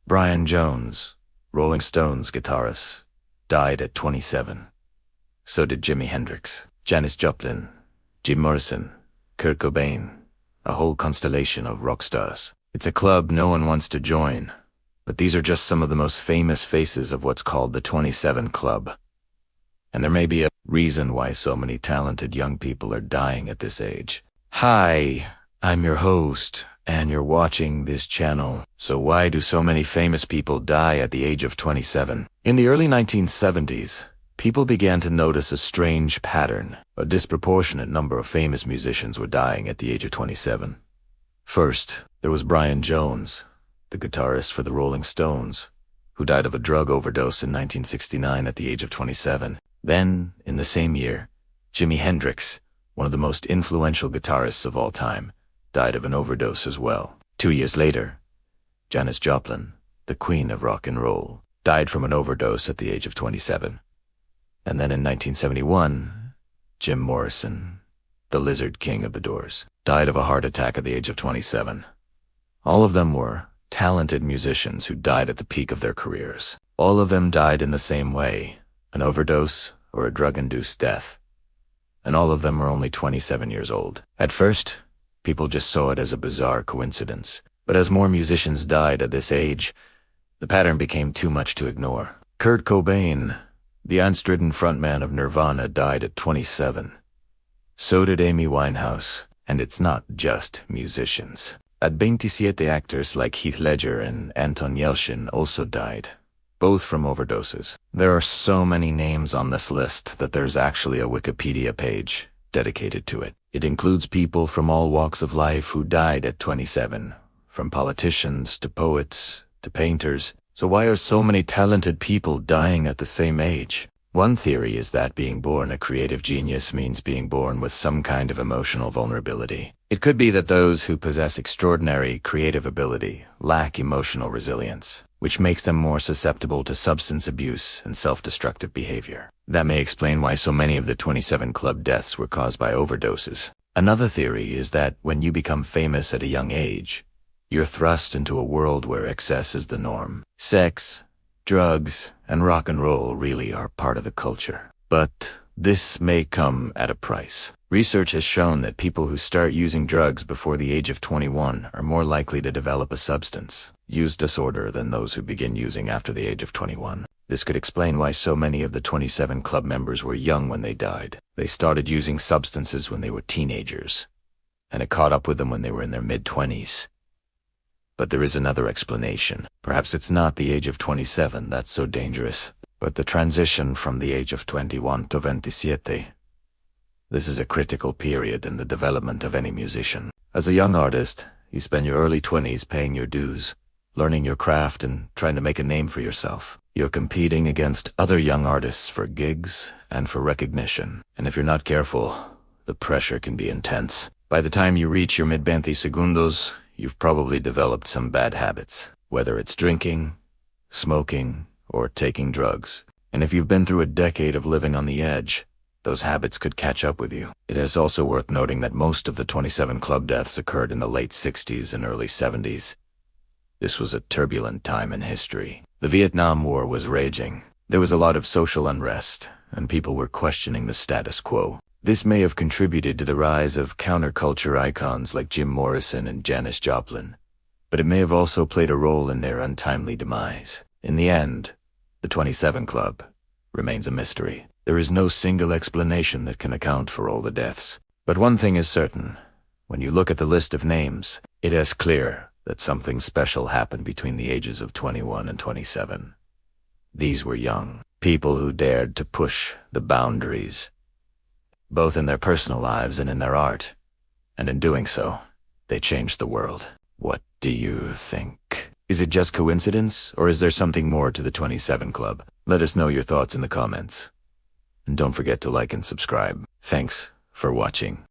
Brian Jones, Rolling Stones guitarist, died at 27. So did Jimi Hendrix, Janis Joplin, Jim Morrison, Kurt Cobain, a whole constellation of rock stars. It's a club no one wants to join, but these are just some of the most famous faces of what's called the 27 Club. And there may be a reason why so many talented young people are dying at this age. Hi, I'm your host, and you're watching this channel. So why do so many famous people die at the age of 27? In the early 1970s, people began to notice a strange pattern. A disproportionate number of famous musicians were dying at the age of 27. First, there was Brian Jones, the guitarist for the Rolling Stones, who died of a drug overdose in 1969 at the age of 27. Then, in the same year, Jimi Hendrix, one of the most influential guitarists of all time, died of an overdose as well. 2 years later, Janis Joplin, the queen of rock and roll, died from an overdose at the age of 27. And then in 1971, Jim Morrison, the Lizard King of the Doors, died of a heart attack at the age of 27. All of them were talented musicians who died at the peak of their careers. All of them died in the same way, an overdose or a drug-induced death. And all of them were only 27 years old. At first, people just saw it as a bizarre coincidence. But as more musicians died at this age, the pattern became too much to ignore. Kurt Cobain, the unstridden frontman of Nirvana, died at 27. So did Amy Winehouse. And it's not just musicians. At 27, actors like Heath Ledger and Anton Yelchin also died, both from overdoses. There are so many names on this list that there's actually a Wikipedia page dedicated to it. It includes people from all walks of life who died at 27, from politicians to poets to painters. So why are so many talented people dying at the same age? One theory is that being born a creative genius means being born with some kind of emotional vulnerability. It could be that those who possess extraordinary creative ability lack emotional resilience, which makes them more susceptible to substance abuse and self-destructive behavior. That may explain why so many of the 27 Club deaths were caused by overdoses. Another theory is that when you become famous at a young age, you're thrust into a world where excess is the norm. Sex, drugs, and rock and roll really are part of the culture. But this may come at a price. Research has shown that people who start using drugs before the age of 21 are more likely to develop a substance use disorder than those who begin using after the age of 21. This could explain why so many of the 27 Club members were young when they died. They started using substances when they were teenagers, and it caught up with them when they were in their mid-20s. But there is another explanation. Perhaps it's not the age of 27 that's so dangerous, but the transition from the age of 21 to 27. This is a critical period in the development of any musician. As a young artist, you spend your early 20s paying your dues, learning your craft and trying to make a name for yourself. You're competing against other young artists for gigs and for recognition. And if you're not careful, the pressure can be intense. By the time you reach your mid-20 segundos, you've probably developed some bad habits, whether it's drinking, smoking, or taking drugs. And if you've been through a decade of living on the edge, those habits could catch up with you. It is also worth noting that most of the 27 Club deaths occurred in the late 60s and early 70s. This was a turbulent time in history. The Vietnam War was raging. There was a lot of social unrest, and people were questioning the status quo. This may have contributed to the rise of counterculture icons like Jim Morrison and Janis Joplin, but it may have also played a role in their untimely demise. In the end, the 27 Club remains a mystery. There is no single explanation that can account for all the deaths. But one thing is certain. When you look at the list of names, it is clear that something special happened between the ages of 21 and 27. These were young people who dared to push the boundaries, both in their personal lives and in their art. And in doing so, they changed the world. What do you think? Is it just coincidence, or is there something more to the 27 Club? Let us know your thoughts in the comments. And don't forget to like and subscribe. Thanks for watching.